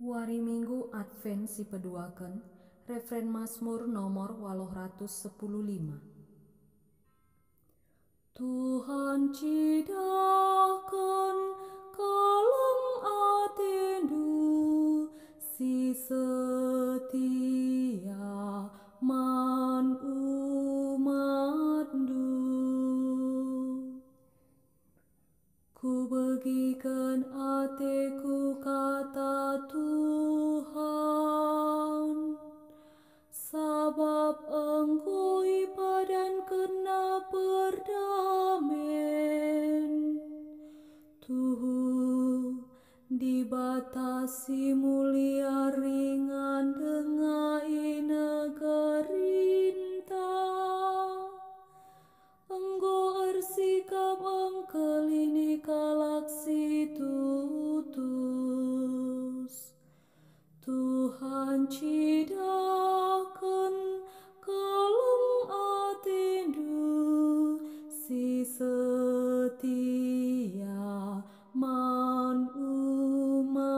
Wari Minggu Advent sipeduaken, Refren Mazmur nomor 815. Tuhan cidahkan kaleng atendu, si setia man umatdu. Ku bagikan ateku kata Tuhan, sabab Engkau padan kena perdamen. Tuhu dibatasi mulia ringan dengai negerinta. Engkau ersikap engkelini kalaksi tutus. Tuhan cidahkan kaleng atendu, si setia man umatdu.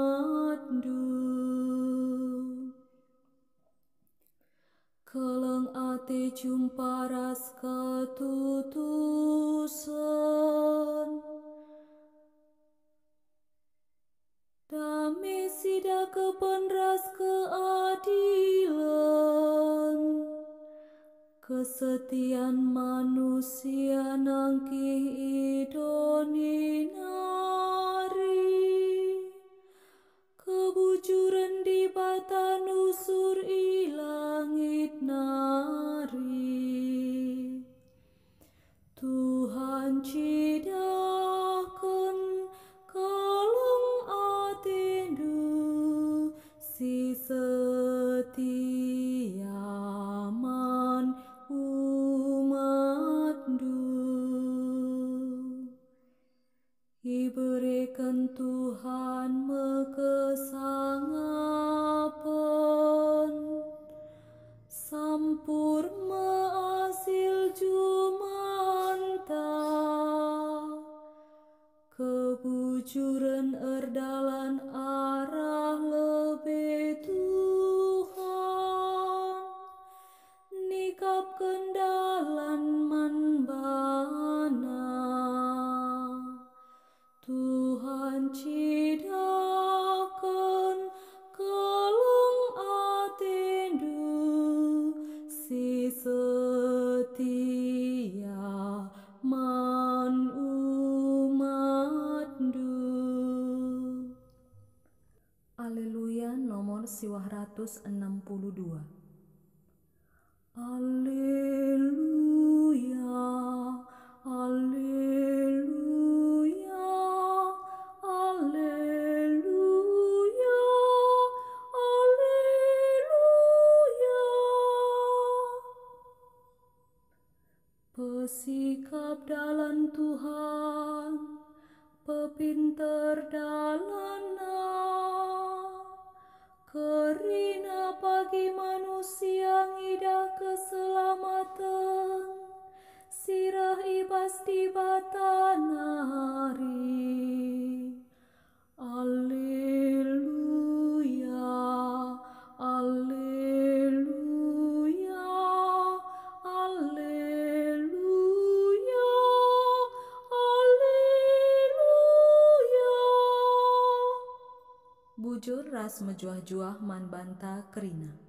Keleng ate jumparas ketutusan, damai sida kepenras keadilan. Kesetiaan manusia nangkih idoni nari, kebujuran di bata nusur ilangit nari. Tuhan cidahkan kaleng atendu, si setia man umatdu. Iberikan Tuhan mekesangapan, sampur measil jumanta. Kebujuran erdalan arah lebe Tuhan, nikap kendalan manbana. Tuhan cidahkan kaleng atendu, si setia man umatdu. Haleluya nomor 162. Haleluya, haleluya, haleluya, haleluya. Pesikap dalan Tuhan, pepinter dalana. Kerina bagi manusia ngidah keselamatan, sirah ibas di bata nari. Alleluia, alleluia, alleluia, alleluia. Bujur ras mejuah-juah man banta kerina.